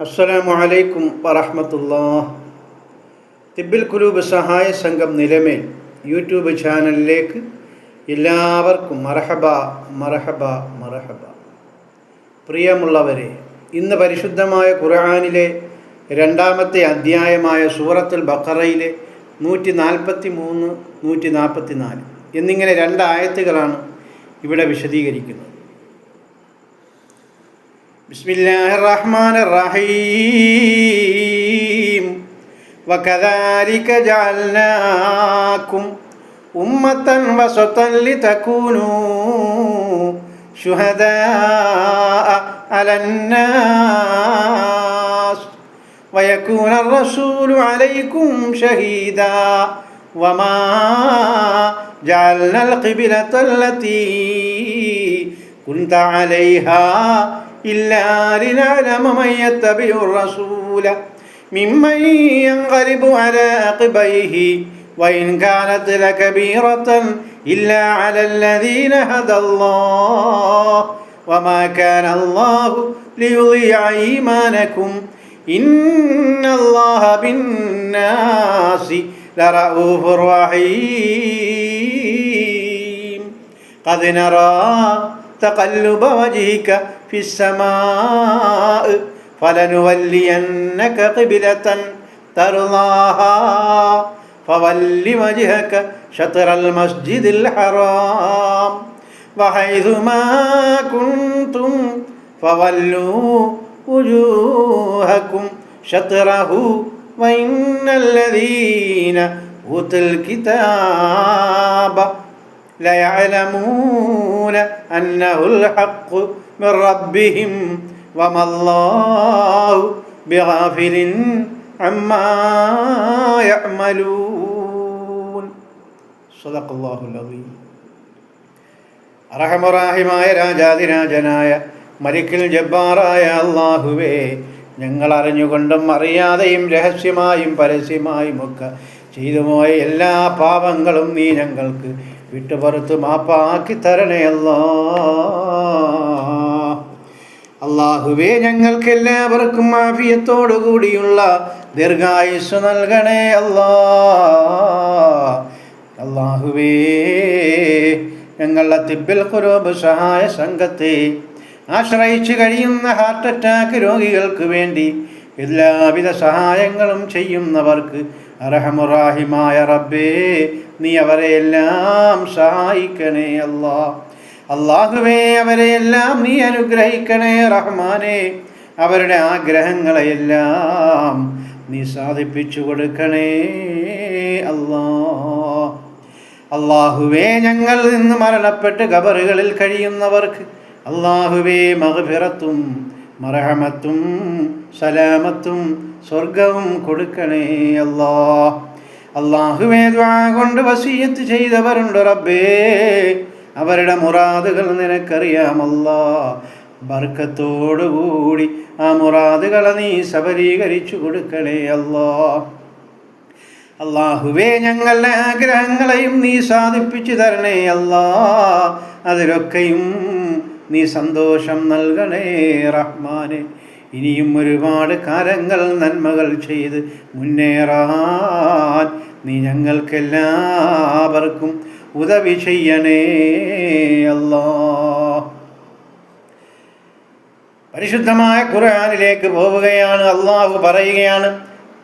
അസ്സലാമു അലൈക്കും വറഹ്മത്തുള്ളാഹ്. തിബ്ബിൽ ഖുലൂബ് സഹായ സംഘം നിലമേൽ യൂട്യൂബ് ചാനലിലേക്ക് എല്ലാവർക്കും മർഹബ മർഹബ മർഹബ. പ്രിയമുള്ളവരെ, ഇന്ന് പരിശുദ്ധമായ ഖുർആനിലെ രണ്ടാമത്തെ അധ്യായമായ സൂറത്തുൽ ബഖറയിലെ 143, 144 എന്നിങ്ങനെ രണ്ട് ആയത്തുകളാണ് ഇവിടെ വിശദീകരിക്കുന്നത്. ബിസ്മില്ലാഹിർ റഹ്മാനിർ റഹീം. വകദാലിക ജഅൽനാകും ഉമ്മത്തൻ വസതൻ ലിതകൂനൂ ശുഹദാഅ അലന്നാസ് വയകൂനർ റസൂലു അലൈക്കും ഷഹീദാ വമാ ജഅൽനൽ ഖിബ്ലത്തല്ലതീ കുൻത അലൈഹാ إلا لنعلم من يتبع الرسول ممن ينقلب على عقبيه وإن كانت لكبيرة إلا على الذين هدى الله وما كان الله ليضيع إيمانكم إن الله بالناس لرؤوف رحيم قد نرى تقلب وجهك في السماء فلنولينك قبلة ترضاها فول وجهك شطر المسجد الحرام وحيث ما كنتم فولوا وجوهكم شطره وإن الذين أوتوا الكتاب ليعلمون أنه الحق من ربهم وما الله بغافل عما يعملون. صدق الله العظيم. റഹ്മാനായ രാജാതിരാജനായ മലിക്കുൽ ജബ്ബാറായ അല്ലാഹുവേ, ഞങ്ങൾ അറിഞ്ഞുകൊണ്ടും അറിയാതെയും രഹസ്യമായും പരസ്യമായും ഒക്കെ ചെയ്തുപോയ എല്ലാ പാപങ്ങളും നീ ഞങ്ങൾക്ക് വിട്ടുപുറത്ത് മാപ്പാക്കി തരണേ അല്ലാഹുവേ. ഞങ്ങൾക്ക് എല്ലാവർക്കും ആഫിയത്തോടു കൂടിയുള്ള ദീർഘായുസ്സ് നൽകണേ അല്ലാഹുവേ. ഞങ്ങളുടെ തിബ്ബിൽ ഖുലൂബ് സഹായ സംഘത്തെ ആശ്രയിച്ച് കഴിയുന്ന ഹാർട്ട് അറ്റാക്ക് രോഗികൾക്ക് വേണ്ടി എല്ലാവിധ സഹായങ്ങളും ചെയ്യുന്നവർക്ക് അർഹമുറാഹിമായ റബ്ബേ, നീ അവരെയെല്ലാം സഹായിക്കണേ അല്ലാഹുവേ. അവരെയെല്ലാം നീ അനുഗ്രഹിക്കണേ റഹ്മാനേ. അവരുടെ ആഗ്രഹങ്ങളെയെല്ലാം നീ സാധിപ്പിച്ചു കൊടുക്കണേ അല്ലാഹുവേ. ഞങ്ങൾ നിന്ന് മരണപ്പെട്ട് ഖബറുകളിൽ കഴിയുന്നവർക്ക് അല്ലാഹുവേ മഗ്ഫിറത്തും മർഹമത്തും സലാമത്തും സ്വർഗവും കൊടുക്കണേ അല്ലാഹുവേ. ദുആ കൊണ്ട് വസിയത്ത് ചെയ്തവരുണ്ട് റബ്ബേ, അവരുടെ മുറാദുകൾ നിനക്കറിയാം ബർക്കത്തോടുകൂടി ആ മുറാദുകളെ നീ സബലീകരിച്ചു കൊടുക്കണേ അല്ലാഹുവേ. ഞങ്ങളുടെ ആഗ്രഹങ്ങളെയും നീ സാധിപ്പിച്ചു തരണേ അതിലൊക്കെയും നീ സന്തോഷം നൽകണേ റഹ്മാനെ. ഇനിയും ഒരുപാട് കാലങ്ങൾ നന്മകൾ ചെയ്ത് മുന്നേറാൻ നീ ഞങ്ങൾക്കെല്ലാവർക്കും ഉദവി ചെയ്യണേ പരിശുദ്ധമായ ഖുർആനിലേക്ക് പോവുകയാണ്. അല്ലാഹു പറയുകയാണ്,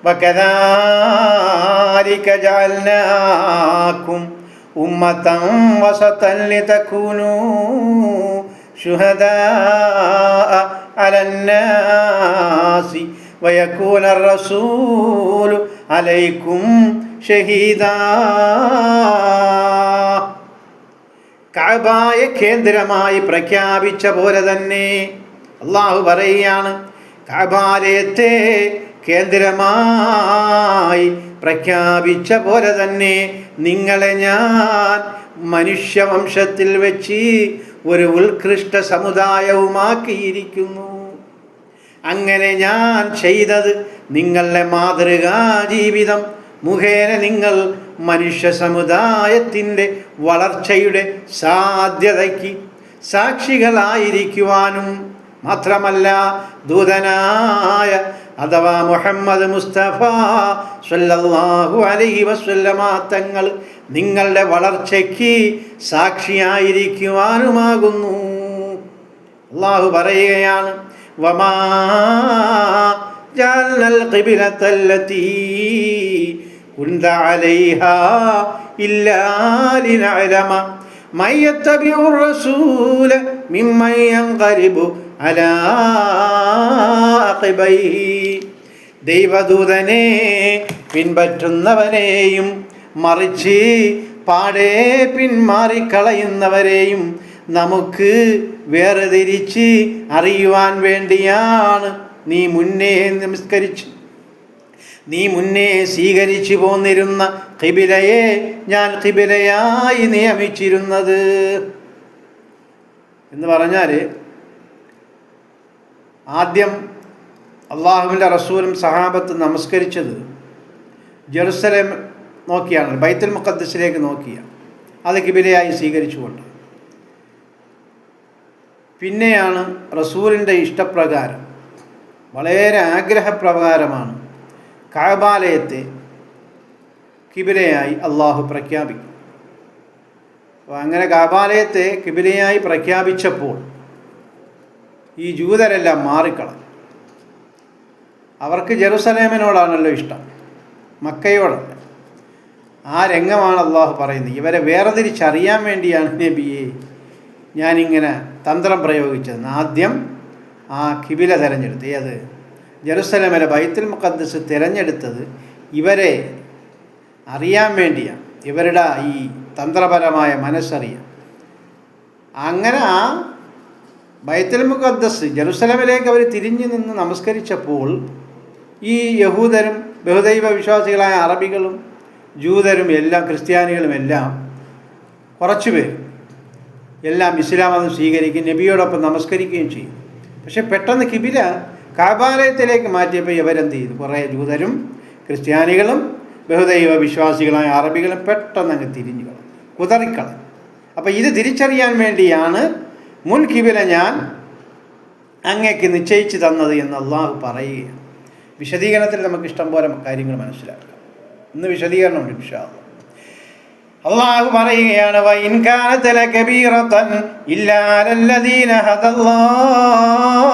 വകദാലിക ജഅൽനാകും ഉമ്മത്തൻ വസതൻ ലിതകൂനൂ ശുഹദാഅ അലന്നാസി വയകൂനർ റസൂലു അലൈക്കും ഷഹീദാ. കഅബയെ കേന്ദ്രമായി പ്രഖ്യാപിച്ച പോലെ തന്നെ അല്ലാഹു പറയുകയാണ്, കഅബാലയത്തെ കേന്ദ്രമായി പ്രഖ്യാപിച്ച പോലെ തന്നെ നിങ്ങളെ ഞാൻ മനുഷ്യവംശത്തിൽ വെച്ച് ഒരു ഉത്കൃഷ്ട സമുദായവുമാക്കിയിരിക്കുന്നു. അങ്ങനെ ഞാൻ ചെയ്തത് നിങ്ങളുടെ മാതൃകാ ജീവിതം മുഖേന നിങ്ങൾ മനുഷ്യ സമുദായത്തിൻ്റെ വളർച്ചയുടെ സാധ്യതയ്ക്ക് സാക്ഷികളായിരിക്കുവാനും മാത്രമല്ല ദൂതനായ അഥവാ മുഹമ്മദ് മുസ്തഫ സ്വല്ലല്ലാഹു അലൈഹി വസല്ലമ തങ്ങൾ നിങ്ങളുടെ വളർച്ചയ്ക്ക് സാക്ഷിയായിരിക്കുവാനുമാകുന്നു. അല്ലാഹു പറയുകയാണ്, വമാ ജഅൽനൽ ഖിബ്ലത്തല്ലതീ കുൻത അലൈഹാ ഇല്ലാ ലിനഅലമ മൻ യത്തബിഉർ റസൂല മിമ്മൻ യൻഖലിബു അലാ അഖിബൈഹി. ദൈവദൂതനെ പിൻപറ്റുന്നവരെയും മറിച്ച് പാടെ പിന്മാറിക്കളയുന്നവരെയും നമുക്ക് വേർതിരിച്ച് അറിയുവാൻ വേണ്ടിയാണ് നീ മുന്നേ സ്വീകരിച്ചു പോന്നിരുന്ന ഖിബിലയെ ഞാൻ ഖിബിലയായി നിയമിച്ചിരുന്നത് എന്ന് പറഞ്ഞാൽ, ആദ്യം അള്ളാഹുവിൻ്റെ റസൂലും സഹാബത്ത് നമസ്കരിച്ചത് ജെറുസലേം നോക്കിയാണ്, ബൈത്തുൽ മുഖദ്ദസിലേക്ക് നോക്കിയാണ്, അത് ഖിബിലയായി സ്വീകരിച്ചുകൊണ്ട്. പിന്നെയാണ് റസൂലിൻ്റെ ഇഷ്ടപ്രകാരം, വളരെ ആഗ്രഹപ്രകാരമാണ് കഅബാലയത്തെ ഖിബിലയായി അള്ളാഹു പ്രഖ്യാപിക്കും. അപ്പോൾ അങ്ങനെ കഅബാലയത്തെ ഖിബിലയായി പ്രഖ്യാപിച്ചപ്പോൾ ഈ ജൂതരെല്ലാം മാറിക്കളഞ്ഞു. അവർക്ക് ജെറുസലേമിനോടാണല്ലോ ഇഷ്ടം, മക്കയോടല്ല. ആ രംഗമാണ് അള്ളാഹു പറയുന്നത്. ഇവരെ വേർതിരിച്ചറിയാൻ വേണ്ടിയാണ് നബിയെ ഞാനിങ്ങനെ തന്ത്രം പ്രയോഗിച്ചത്. ആദ്യം ആ ഖിബില തിരഞ്ഞെടുത്ത്, ഏത് ജെറുസലേമിലെ ബൈത്തുൽ മുഖദ്ദസ് തിരഞ്ഞെടുത്തത് ഇവരെ അറിയാൻ വേണ്ടിയാണ്, ഇവരുടെ ഈ തന്ത്രപരമായ മനസ്സറിയാൻ. അങ്ങനെ ആ ബൈത്തുൽ മുഖദ്ദസ് ജെറുസലേമിലേക്ക് അവർ തിരിഞ്ഞു നിന്ന് നമസ്കരിച്ചപ്പോൾ ഈ യഹൂദരും ബഹുദൈവ വിശ്വാസികളായ അറബികളും ജൂതരും എല്ലാം ക്രിസ്ത്യാനികളും എല്ലാം കുറച്ചുപേർ എല്ലാം ഇസ്ലാം മതം സ്വീകരിക്കുകയും നബിയോടൊപ്പം നമസ്കരിക്കുകയും ചെയ്യും. പക്ഷെ പെട്ടെന്ന് ഖിബില കഅബാലയത്തിലേക്ക് മാറ്റിയപ്പോൾ ഇവരെന്ത് ചെയ്തു? കുറേ ജൂതരും ക്രിസ്ത്യാനികളും ബഹുദൈവ വിശ്വാസികളായ അറബികളും പെട്ടെന്ന് അങ്ങ് തിരിഞ്ഞു കളഞ്ഞു, കുതറിക്കളഞ്ഞു. അപ്പോൾ ഇത് തിരിച്ചറിയാൻ വേണ്ടിയാണ് മുൻ ഖിബില ഞാൻ അങ്ങേക്ക് നിശ്ചയിച്ചു തന്നത് എന്ന് അള്ളാഹു പറയുകയാണ്. വിശദീകരണത്തിൽ നമുക്ക് ഇഷ്ടം പോലെ കാര്യങ്ങൾ മനസ്സിലാക്കാം. ഇന്ന് വിശദീകരണമുണ്ട് ഇൻഷാ അല്ലാഹ്. അള്ളാഹു പറയുകയാണ്, വഇൻ കാനത ലകബീറതൻ ഇല്ലാ അലല്ലദീന ഹദല്ലാഹ്.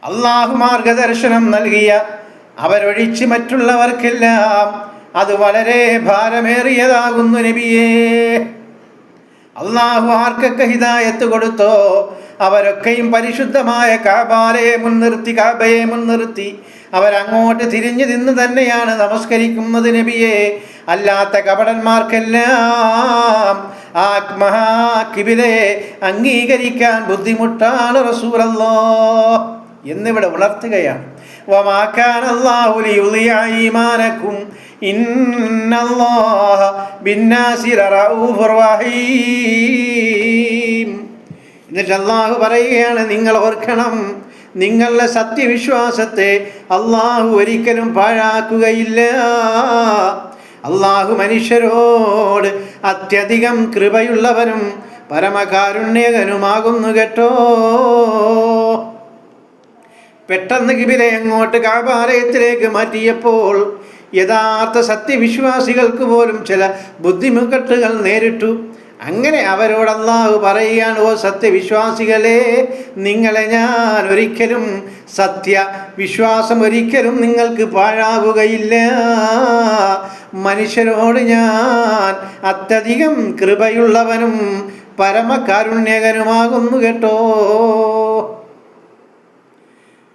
അള്ളാഹു മാർഗദർശനം നൽകിയ അവരൊഴിച്ച് മറ്റുള്ളവർക്കെല്ലാം അത് വളരെ ഭാരമേറിയതാകുന്നു നബിയേ. അള്ളാഹു ആർക്കൊക്കെ ഹിദായത്ത് കൊടുത്തോ അവരൊക്കെയും പരിശുദ്ധമായ കഅബയെ മുൻനിർത്തി അവരങ്ങോട്ട് തിരിഞ്ഞു നിന്ന് തന്നെയാണ് നമസ്കരിക്കുന്നത് നബിയെ. അല്ലാത്ത കപടന്മാർക്കെല്ലാം ആ മഹാകിബിലയെ അംഗീകരിക്കാൻ ബുദ്ധിമുട്ടാണ് റസൂലല്ലാഹ് എന്നിവിടെ ഉണർത്തുകയാണ്. വമാ കാന അല്ലാഹു ലിയുളിഅ ഈമാനകും ഇന്നല്ലാഹ ബിന്നാസി റഊഫുർ റഹീം. എന്നിട്ട് അല്ലാഹു പറയുകയാണ്, നിങ്ങൾ ഓർക്കണം, നിങ്ങളുടെ സത്യവിശ്വാസത്തെ അല്ലാഹു ഒരിക്കലും പാഴാക്കുകയില്ല. അല്ലാഹു മനുഷ്യരോട് അത്യധികം കൃപയുള്ളവനും പരമകാരുണ്യകനുമാകുന്നു കേട്ടോ. പെട്ടെന്ന് ഖിബില അങ്ങോട്ട് കഅബാലയത്തിലേക്ക് മാറ്റിയപ്പോൾ യഥാർത്ഥ സത്യവിശ്വാസികൾക്ക് പോലും ചില ബുദ്ധിമുട്ടുകൾ നേരിട്ടു. അങ്ങനെ അവരോട് അല്ലാഹു പറയുകയാണ്, ഓ സത്യവിശ്വാസികളെ, നിങ്ങളെ ഞാൻ ഒരിക്കലും സത്യവിശ്വാസം ഒരിക്കലും നിങ്ങൾക്ക് പാഴാകുകയില്ല. മനുഷ്യരോട് ഞാൻ അത്യധികം കൃപയുള്ളവനും പരമകാരുണ്യകനുമാകുന്നു കേട്ടോ.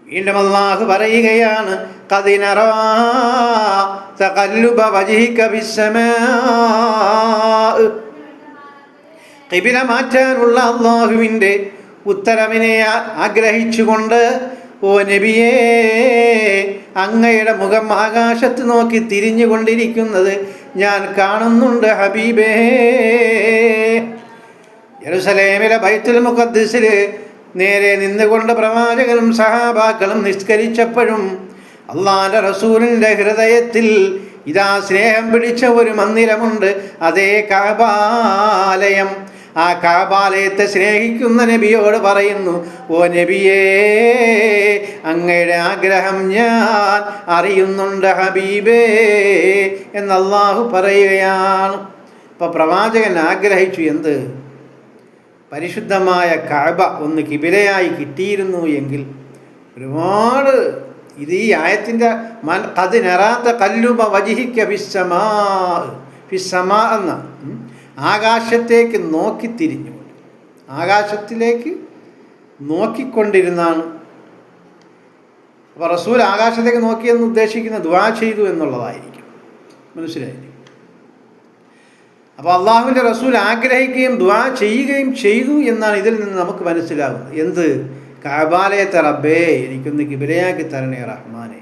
വീണ്ടും അല്ലാഹു പറയുകയാണ്, ഖദ് നറാ തഖല്ലുബ വജ്ഹിക ഫിസ്സമാ. ഖിബില മാറ്റാനുള്ള അല്ലാഹുവിൻ്റെ ഉത്തരവിനെ ആഗ്രഹിച്ചുകൊണ്ട്, ഓ നബിയേ, അങ്ങയുടെ മുഖം ആകാശത്ത് നോക്കി തിരിഞ്ഞുകൊണ്ടിരിക്കുന്നത് ഞാൻ കാണുന്നുണ്ട് ഹബീബേ. യെരുസലേമിലെ ബൈത്തുൽ മുഖദ്ദസിൽ നേരെ നിന്നുകൊണ്ട് പ്രവാചകനും സഹാബാക്കളും നിസ്കരിച്ചപ്പോഴും അള്ളാന്റെ റസൂലിൻ്റെ ഹൃദയത്തിൽ ഇതാ സ്നേഹം പിടിച്ച ഒരു മന്ദിരമുണ്ട്, അതേ കഅബാലയം. ആ കഅബാലയത്തെ സ്നേഹിക്കുന്ന നബിയോട് പറയുന്നു, ഓ നബിയേ, അങ്ങയുടെ ആഗ്രഹം ഞാൻ അറിയുന്നുണ്ട് ഹബീബേ എന്ന് അല്ലാഹു പറയുകയാണ്. അപ്പോൾ പ്രവാചകൻ ആഗ്രഹിച്ചു എന്ത്? പരിശുദ്ധമായ കഅബ ഒന്ന് കിബിലയായി കിട്ടിയിരുന്നു എങ്കിൽ ഒരുപാട്. ഇത് ഈ ആയത്തിൻ്റെ ഖദ് നറാത ഖല്ലുബ വജ്ഹിക ഫിസ്സമാ എന്ന ആകാശത്തേക്ക് നോക്കിത്തിരിഞ്ഞുകൊണ്ട്, ആകാശത്തിലേക്ക് നോക്കിക്കൊണ്ടിരുന്നാണ്. അപ്പോൾ റസൂൽ ആകാശത്തേക്ക് നോക്കിയെന്ന് ഉദ്ദേശിക്കുന്ന ദുആ ചെയ്തു എന്നുള്ളതായിരിക്കും. മനസ്സിലായില്ലേ? അപ്പോൾ അള്ളാഹുവിൻ്റെ റസൂൽ ആഗ്രഹിക്കുകയും ദുആ ചെയ്യുകയും ചെയ്തു എന്നാണ് ഇതിൽ നിന്ന് നമുക്ക് മനസ്സിലാകുന്നത്. എന്ത്? കഅബാലയത്തെ റബ്ബേ, എനിക്കൊന്ന് കിബിലയാക്കി തരണേ റഹ്മാനെ.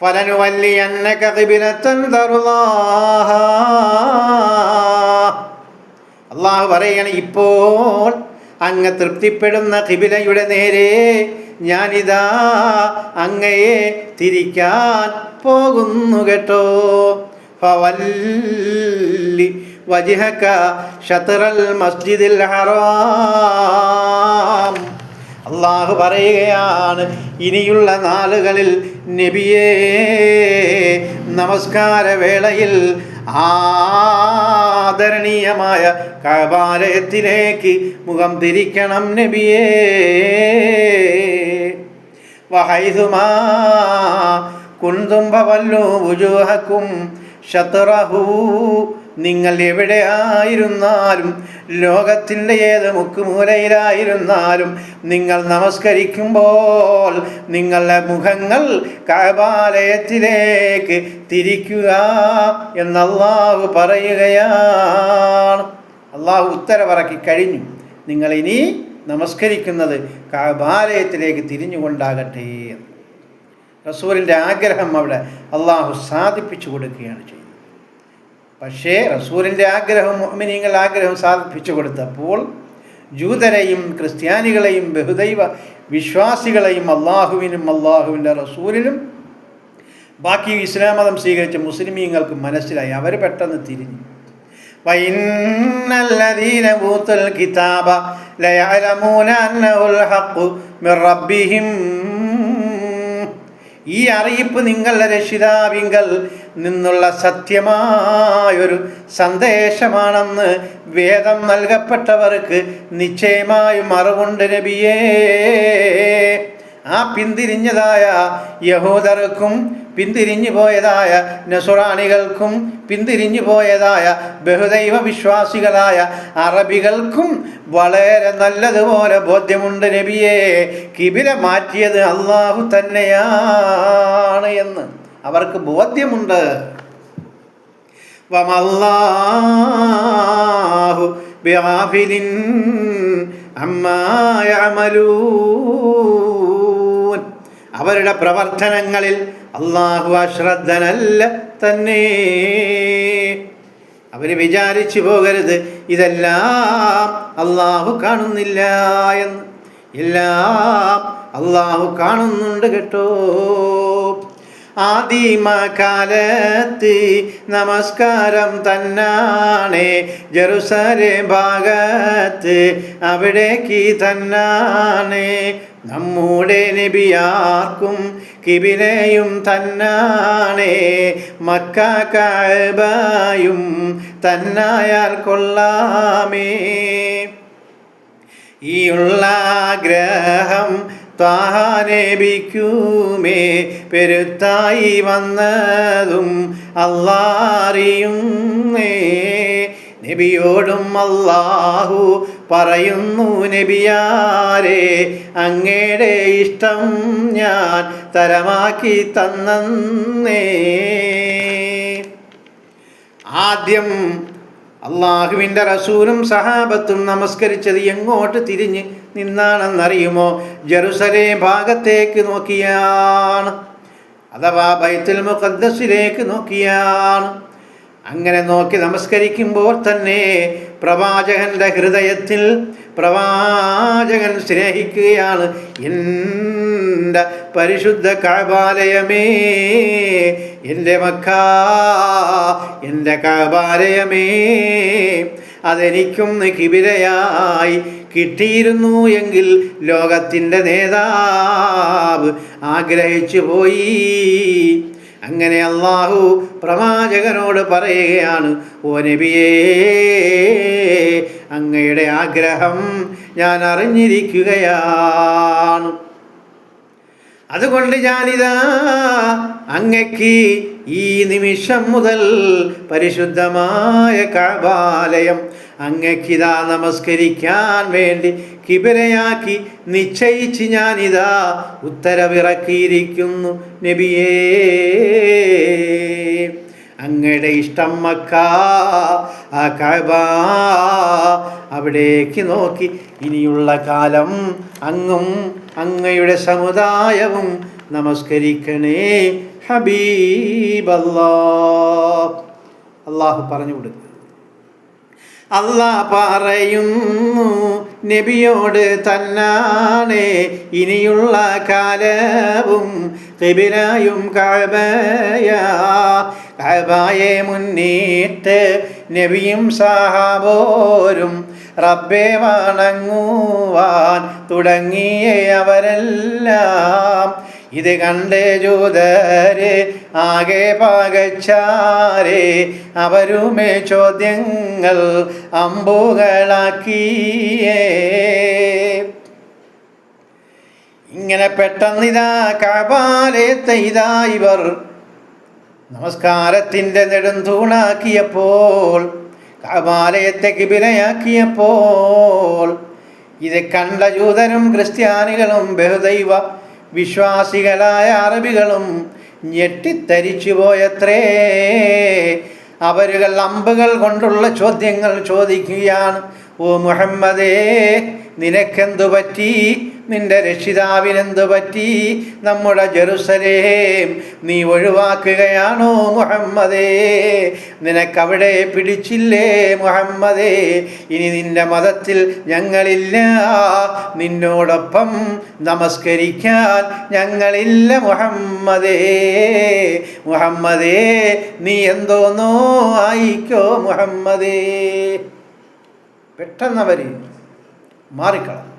ഫലനുവല്ലിയന്നക ഖിബ്ലതൻ തർളാഹാ. അള്ളാഹു പറയാണ്, ഇപ്പോൾ അങ്ങ് തൃപ്തിപ്പെടുന്ന ഖിബിലയുടെ നേരെ ഞാനിതാ അങ്ങയെ തിരിക്കാൻ പോകുന്നു കേട്ടോ. ഫവല്ലി വജ്ഹക ശത്റൽ മസ്ജിദിൽ ഹറാം. അള്ളാഹു പറയുകയാണ്, ഇനിയുള്ള നാളുകളിൽ നബിയേ, നമസ്കാര വേളയിൽ ആദരണീയമായ കഅബാലയത്തിലേക്ക് മുഖം തിരിക്കണം നബിയേ. വഹൈസുമാ കുന്തും ഫവല്ലു വുജൂഹക്കും ശത്റഹു. നിങ്ങൾ എവിടെയായിരുന്നാലും, ലോകത്തിൻ്റെ ഏത് മുക്കുമൂലയിലായിരുന്നാലും, നിങ്ങൾ നമസ്കരിക്കുമ്പോൾ നിങ്ങളുടെ മുഖങ്ങൾ കഅബാലയത്തിലേക്ക് തിരിക്കുക എന്ന് അല്ലാഹു പറയുകയാണ്. അല്ലാഹു ഉത്തരവിറക്കി കഴിഞ്ഞു. നിങ്ങളിനി നമസ്കരിക്കുന്നത് കഅബാലയത്തിലേക്ക് തിരിഞ്ഞുകൊണ്ടാകട്ടെ. റസൂലിൻ്റെ ആഗ്രഹം അവിടെ അല്ലാഹു സാധിപ്പിച്ചു കൊടുക്കുകയാണ് ചെയ്യുന്നത്. പക്ഷേ റസൂലിൻ്റെ ആഗ്രഹം, മുഅ്മിനീങ്ങളുടെ ആഗ്രഹം സാധിപ്പിച്ചു കൊടുത്തപ്പോൾ ജൂതരെയും ക്രിസ്ത്യാനികളെയും ബഹുദൈവ വിശ്വാസികളെയും അള്ളാഹുവിനും അള്ളാഹുവിൻ്റെ റസൂലിനും ബാക്കി ഇസ്ലാം മതം സ്വീകരിച്ച മുസ്ലിമീങ്ങൾക്ക് മനസ്സിലായി. അവർ പെട്ടെന്ന് തിരിഞ്ഞു. വഇന്നല്ലദീന ഊതുൽ കിതാബ ലയഅലമൂന അന്നഹുൽ ഹഖ്ഖു മിർ റബ്ബിഹിം. ഈ അറിയിപ്പ് നിങ്ങളുടെ രക്ഷിതാവിങ്കൽ നിന്നുള്ള സത്യമായൊരു സന്ദേശമാണെന്ന് വേദം നൽകപ്പെട്ടവർക്ക് നിശ്ചയമായും അറിവുണ്ട് നബിയേ. ആ പിന്തിരിഞ്ഞതായ യഹൂദർക്കും പിന്തിരിഞ്ഞു പോയതായ നസ്രാണികൾക്കും പിന്തിരിഞ്ഞു പോയതായ ബഹുദൈവ വിശ്വാസികളായ അറബികൾക്കും വളരെ നല്ലതുപോലെ ബോധ്യമുണ്ട് നബിയെ, കിബില മാറ്റിയത് അള്ളാഹു തന്നെയാണ് എന്ന് അവർക്ക് ബോധ്യമുണ്ട്. വമല്ലാഹു ബിഗാഫിലിൻ അമ്മാ യഅമലൂൻ. അവരുടെ പ്രവർത്തനങ്ങളിൽ അള്ളാഹു അശ്രദ്ധനല്ല തന്നെ. അവർ വിചാരിച്ചു പോകരുത് ഇതെല്ലാം അള്ളാഹു കാണുന്നില്ല എന്ന്. എല്ലാം അള്ളാഹു കാണുന്നുണ്ട് കേട്ടോ. ആദിമകാലത്ത് നമസ്കാരം തന്നാണ് ജെറുസലേം ഭാഗത്ത്, അവിടേക്ക് തന്നാണ് നമ്മുടെ നബിയാർക്കും കിബിലയും തന്നാണ്. മക്ക കഅബയും തന്നായാൽ കൊള്ളാമേ. ഈ ഉള്ള ആഗ്രഹം ത്വാഹ നബിക്കുമേ പെരുത്തായി വന്നതും അല്ലാഹറിയുന്നേ. നബിയോടും അല്ലാഹു പറയുന്നു, നബിയാരെ അങ്ങയുടെ ഇഷ്ടം ഞാൻ തരമാക്കി തന്നേ. ആദ്യം അള്ളാഹുവിൻ്റെ റസൂലും സഹാബത്തും നമസ്കരിച്ചത് എങ്ങോട്ട് തിരിഞ്ഞ് നിന്നാണെന്നറിയുമോ? ജെറുസലേം ഭാഗത്തേക്ക് നോക്കിയാണ്, അഥവാ ബൈത്തുൽ മുഖദ്ദസിലേക്ക് നോക്കിയാണ്. അങ്ങനെ നോക്കി നമസ്കരിക്കുമ്പോൾ തന്നെ പ്രവാചകൻ്റെ ഹൃദയത്തിൽ പ്രവാചകൻ സ്നേഹിക്കുകയാണ്, എൻ്റെ പരിശുദ്ധ കഅബാലയമേ, എൻ്റെ മക്ക, എൻ്റെ കഅബാലയമേ. അതെനിക്കൊന്ന് കിബിലയായി കിട്ടിയിരുന്നു എങ്കിൽ ലോകത്തിൻ്റെ നേതാവ് ആഗ്രഹിച്ചു പോയി. അങ്ങനെ അല്ലാഹു പ്രവാചകനോട് പറയുകയാണ്, ഓ നബിയേ, അങ്ങയുടെ ആഗ്രഹം ഞാൻ അറിഞ്ഞിരിക്കുകയാണ്. അതുകൊണ്ട് ഞാനിതാ അങ്ങയ്ക്ക് ഈ നിമിഷം മുതൽ പരിശുദ്ധമായ കഅബാലയം അങ്ങയ്ക്കിതാ നമസ്കരിക്കാൻ വേണ്ടി കിബിലയാക്കി നിശ്ചയിച്ച് ഞാനിതാ ഉത്തരവിറക്കിയിരിക്കുന്നു നബിയേ. അങ്ങയുടെ ഇഷ്ടം മക്ക, ആ കഅബ, അവിടേക്ക് നോക്കി ഇനിയുള്ള കാലം അങ്ങും അങ്ങയുടെ സമുദായവും നമസ്കരിക്കണേ ഹബീബല്ലാഹ്. അല്ലാഹു പറഞ്ഞു കൊടുക്കുക. അല്ലാഹ് പറയുന്നു നബിയോട് തന്നാണ്, ഇനിയുള്ള കാലവും ഖിബിലയും കഅബയാ. കഅബയെ മുന്നിട്ട് നബിയും സഹാബോരും റബ്ബെ വണങ്ങുവാൻ തുടങ്ങിയേ അവരെല്ലാം. ഇത് കണ്ട് ജൂതര് ആകെ പകച്ചാരെ, അവരുമേ ചോദ്യങ്ങൾ അമ്പുകളാക്കിയേ. ഇങ്ങനെ പെട്ടെന്നിതാ കഅബാലയത്തെ ഇതാ ഇവർ നമസ്കാരത്തിൻ്റെ നെടുന്തൂണാക്കിയപ്പോൾ, കഅബാലയത്തെ കിബിലയാക്കിയപ്പോൾ ഇത് കണ്ട ജൂതരും ക്രിസ്ത്യാനികളും ബഹുദൈവ വിശ്വാസികളായ അറബികളും ഞെട്ടിത്തരിച്ചു പോയത്രേ. അവരുകൾ അമ്പുകൾ കൊണ്ടുള്ള ചോദ്യങ്ങൾ ചോദിക്കുകയാണ്. ഓ മുഹമ്മദേ, നിനക്കെന്തു പറ്റി? നിന്റെ രക്ഷിതാവിനെന്തു പറ്റി? നമ്മുടെ ജെറുസലേം നീ ഒഴിവാക്കുകയാണോ മുഹമ്മദേ? നിനക്കവിടെ പിടിച്ചില്ലേ മുഹമ്മദേ? ഇനി നിന്റെ മതത്തിൽ ഞങ്ങളില്ല, നിന്നോടൊപ്പം നമസ്കരിക്കാൻ ഞങ്ങളില്ല മുഹമ്മദേ. മുഹമ്മദേ, നീ എന്തോന്നോ ആയിക്കോ മുഹമ്മദേ. പെട്ടെന്നവർ മാറിക്കളഞ്ഞു.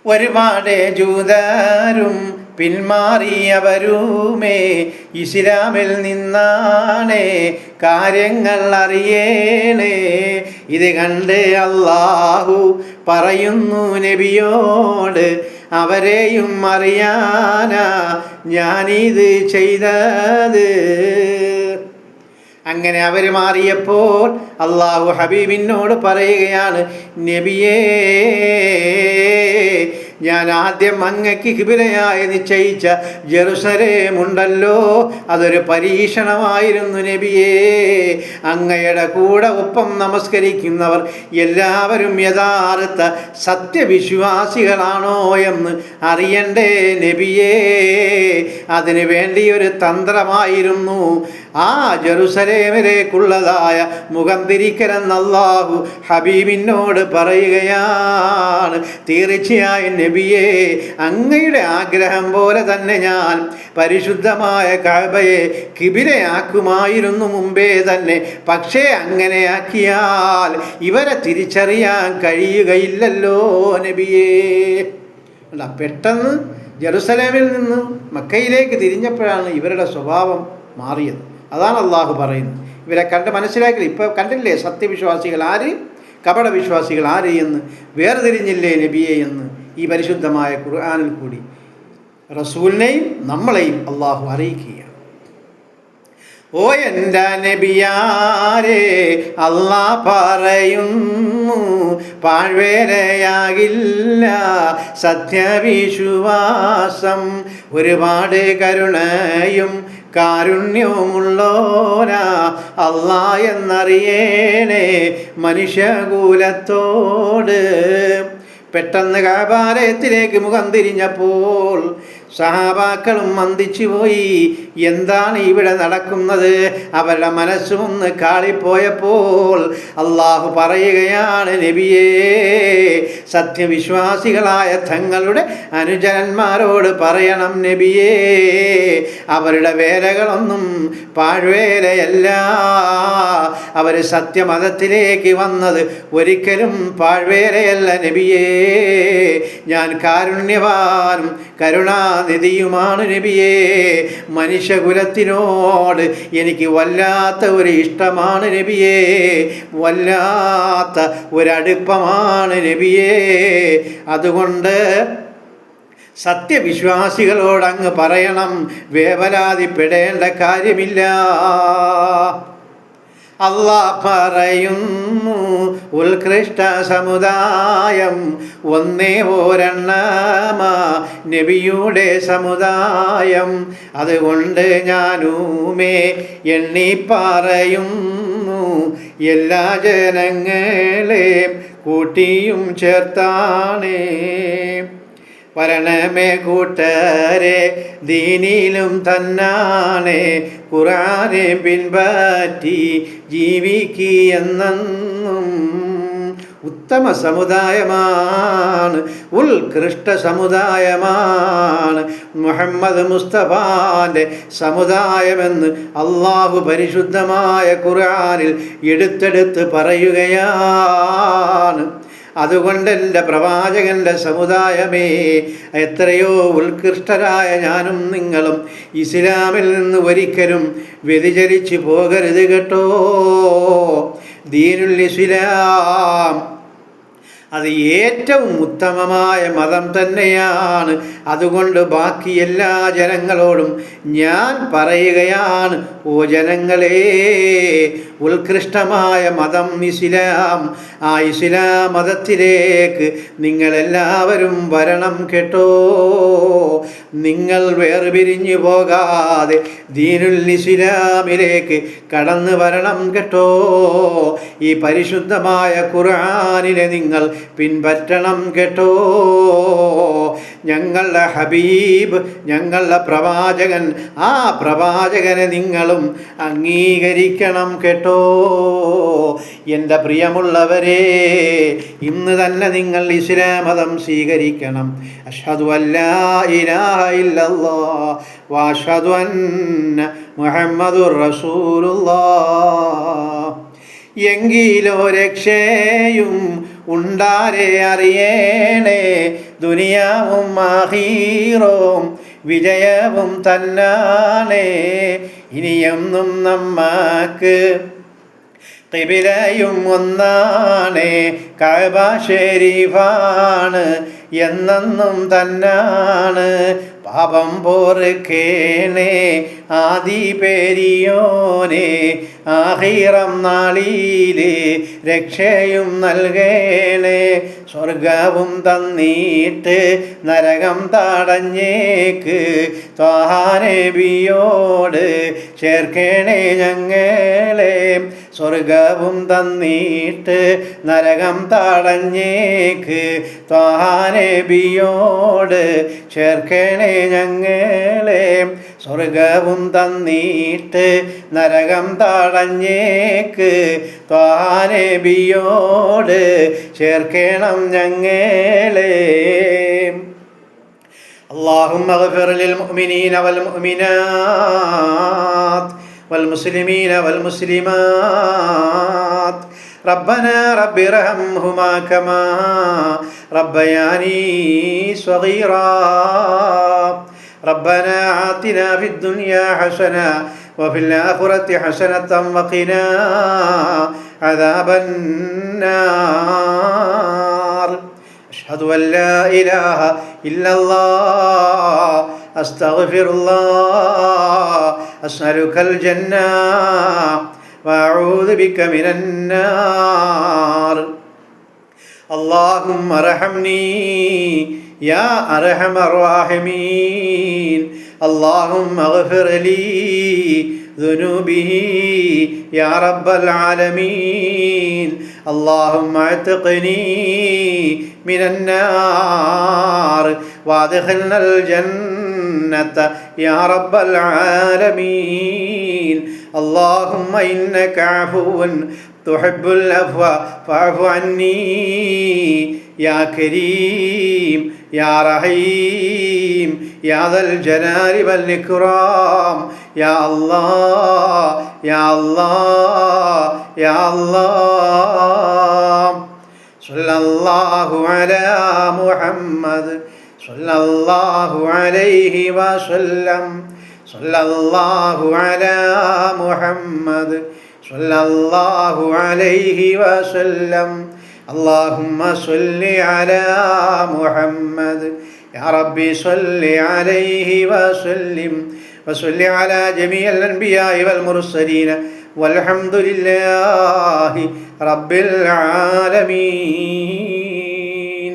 ഒരുപാട് ജൂതരും പിന്മാറിയവരുമേ ഇസ്ലാമിൽ നിന്നാണ് കാര്യങ്ങൾ അറിയേണേ. ഇത് കണ്ട് അല്ലാഹു പറയുന്നു നബിയോട്, അവരെയും അറിയാനാ ഞാനിത് ചെയ്തത്. അങ്ങനെ അവർ മാറിയപ്പോൾ അല്ലാഹു ഹബീബിനോട് പറയുകയാണ്, നബിയേ, ഞാൻ ആദ്യം അങ്ങക്ക് കിബിലയായി നിശ്ചയിച്ച ജെറുസലേം ഉണ്ടല്ലോ, അതൊരു പരീക്ഷണമായിരുന്നു നബിയേ. അങ്ങയുടെ കൂടെ ഒപ്പം നമസ്കരിക്കുന്നവർ എല്ലാവരും യഥാർത്ഥ സത്യവിശ്വാസികളാണോ എന്ന് അറിയണ്ടേ നബിയേ. അതിനു വേണ്ടി ഒരു തന്ത്രമായിരുന്നു ആ ജെറുസലേമിലേക്കുള്ളതായ മുഖം തിരിക്കലെന്ന് അല്ലാഹു ഹബീബിനോട് പറയുകയാണ്. തീർച്ചയായും നബിയേ, അങ്ങയുടെ ആഗ്രഹം പോലെ തന്നെ ഞാൻ പരിശുദ്ധമായ കഅബയെ കിബിലയാക്കുമായിരുന്നു മുമ്പേ തന്നെ. പക്ഷേ അങ്ങനെയാക്കിയാൽ ഇവരെ തിരിച്ചറിയാൻ കഴിയുകയില്ലല്ലോ നബിയേ. അല്ല, പെട്ടെന്ന് ജെറുസലേമിൽ നിന്ന് മക്കയിലേക്ക് തിരിഞ്ഞപ്പോഴാണ് ഇവരുടെ സ്വഭാവം മാറിയത്. അതാണ് അള്ളാഹു പറയുന്നത്. ഇവരെ കണ്ട് മനസ്സിലാക്കി. ഇപ്പോൾ കണ്ടില്ലേ സത്യവിശ്വാസികൾ ആര്, കപട വിശ്വാസികൾ ആര് എന്ന് വേർതിരിഞ്ഞില്ലേ നബിയെ എന്ന് ഈ പരിശുദ്ധമായ ഖുർആനിൽ കൂടി റസൂലിനെയും നമ്മളെയും അള്ളാഹു അറിയിക്കുകയാണ്. ഓ എൻ്റെ നബിയാരെ, അല്ലാഹ് പറയുന്നു, പാഴ്വേലയാകില്ല സത്യവിശ്വാസം. ഒരുപാട് കരുണയും കാരുണ്യവുമുള്ളോരാ അല്ലാഹ് എന്നറിയേണേ മനുഷ്യകുലത്തോട്. പെട്ടെന്ന് കഅബാലയത്തിലേക്ക് മുഖം തിരിഞ്ഞപ്പോൾ സഹാബാക്കളും മന്ദിച്ചു പോയി. എന്താണ് ഇവിടെ നടക്കുന്നത്? അവരുടെ മനസ്സൊന്ന് കാളിപ്പോയപ്പോൾ അള്ളാഹു പറയുകയാണ്, നബിയേ, സത്യവിശ്വാസികളായ തങ്ങളുടെ അനുചരന്മാരോട് പറയണം നബിയേ, അവരുടെ വേലകളൊന്നും പാഴ്വേലയല്ല. അവർ സത്യമതത്തിലേക്ക് വന്നത് ഒരിക്കലും പാഴ്വേലയല്ല നബിയേ. ഞാൻ കാരുണ്യവാനും കരുണാനിധിയുമാണ് നബിയേ. മനുഷ്യകുലത്തിനോട് എനിക്ക് വല്ലാത്ത ഒരു ഇഷ്ടമാണ് നബിയേ, വല്ലാത്ത ഒരടുപ്പമാണ് നബിയേ. അതുകൊണ്ട് സത്യവിശ്വാസികളോട് അങ്ങ് പറയണം, വേവലാതിപ്പെടേണ്ട കാര്യമില്ല. അല്ലാഹ് പറയുന്നു, ഉത്കൃഷ്ട സമുദായം ഒന്നേ ഒരെണ്ണമാ നബിയുടെ സമുദായം. അതുകൊണ്ട് ഞാനുമേ എണ്ണി പറയുന്നു, എല്ലാ ജനങ്ങളെയും കൂട്ടിയും ചേർത്താണ്. വരണമേ കൂട്ടരെ, ദീനിലും തന്നാണ്, ഖുർആനെ പിൻപറ്റി ജീവിക്കെന്നും. ഉത്തമ സമുദായമാണ്, ഉത്കൃഷ്ട സമുദായമാണ് മുഹമ്മദ് മുസ്തഫാന്റെ സമുദായമെന്ന് അള്ളാഹു പരിശുദ്ധമായ ഖുർആനിൽ എടുത്തെടുത്ത് പറയുകയാണ്. അതുകൊണ്ട് എൻ്റെ പ്രവാചകൻ്റെ സമുദായമേ, എത്രയോ ഉത്കൃഷ്ടരായ ഞാനും നിങ്ങളും ഇസ്ലാമിൽ നിന്ന് ഒരിക്കലും വ്യതിചലിച്ചു പോകരുത് കേട്ടോ. ദീനുൽ ഇസ്ലാം അത് ഏറ്റവും ഉത്തമമായ മതം തന്നെയാണ്. അതുകൊണ്ട് ബാക്കി എല്ലാ ജനങ്ങളോടും ഞാൻ പറയുകയാണ്, ഓ ജനങ്ങളെ, ഉത്കൃഷ്ടമായ മതം ഇസ്ലാം. ആ ഇസ്ലാം മതത്തിലേക്ക് നിങ്ങളെല്ലാവരും വരണം കേട്ടോ. നിങ്ങൾ വേർപിരിഞ്ഞു പോകാതെ ദീനുൽ ഇസ്ലാമിലേക്ക് കടന്നു വരണം കേട്ടോ. ഈ പരിശുദ്ധമായ ഖുർആനിനെ നിങ്ങൾ പിൻപറ്റണം കേട്ടോ. ഞങ്ങളുടെ ഹബീബ്, ഞങ്ങളുടെ പ്രവാചകൻ, ആ പ്രവാചകനെ നിങ്ങളും അംഗീകരിക്കണം കേട്ടോ. എൻ്റെ പ്രിയമുള്ളവരെ, ഇന്ന് തന്നെ നിങ്ങൾ ഇസ്ലാം മതം സ്വീകരിക്കണം. അഷ്ഹദു അല്ലാ ഇലാഹ ഇല്ലല്ലാഹ് വ അഷ്ഹദു അന്ന മുഹമ്മദുർ റസൂലുള്ളാഹ്. എങ്കിലോ രക്ഷയും ഉണ്ടാരെ അറിയേണേ, ദുനിയാവും ആഖിറവും വിജയവും തന്നാണേ. ഇനിയൊന്നും നമ്മക്ക് ഖിബിലയും ഒന്നാണ്, കഅബ ശരീഫാണ് എന്നെന്നും തന്നാണ്. പാപം പൊറുക്കേണേ ആദി പെരിയോനെ, ആഖിറം നാളിലെ രക്ഷയും നൽകേണേ. സ്വർഗവും തന്നിട്ട് നരകം തടഞ്ഞേക്ക്, ത്വാഹ നബിയോട് ചേർക്കേണേ ഞങ്ങളെ. സ്വർഗവും തന്നിട്ട് നരകം തടഞ്ഞേക്ക്, ത്വാഹ നബിയോട് ചേർക്കേണേ ഞങ്ങളെ. സ്വർഗവും തന്നിട്ട് നരകം തടഞ്ഞേക്ക്, ത്വാഹ നബിയോട് ചേർക്കണം ഞങ്ങളെ. اللهم اغفر للمؤمنين والمؤمنات والمسلمين والمسلمات. ربنا رب ارحمهما كما ربياني صغيرا. ربنا آتنا في الدنيا حسنة وفي الآخرة حسنة وقنا عذاب النار. أشهد أن لا إله إلا الله، أستغفر الله، أسألك الجنة وأعوذ بك من النار. اللهم ارحمني يا أرحم الراحمين. اللهم اغفر لي ذنوبه يا رب العالمين. اللهم اعتقني من النار وادخلنا الجنة الجنة يا رب العالمين. اللهم إنك عفو تحب العفو فاعف عني يا كريم يا رحيم يا ذا الجلال والإكرام. يا الله يا الله يا الله. صلى الله على محمد صلى الله عليه وسلم. صلى الله على محمد صلى الله عليه وسلم. اللهم صل على محمد يا ربي صل عليه وسلم وصل على جميع الأنبياء والمرسلين والحمد لله رب العالمين.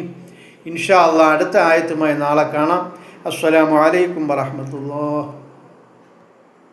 ഇൻഷാ അല്ലാഹ് അടുത്ത ആയത്തുമായി നാളെ കാണാം. അസ്സലാമു അലൈക്കും വറഹ്മത്തുള്ളാഹി.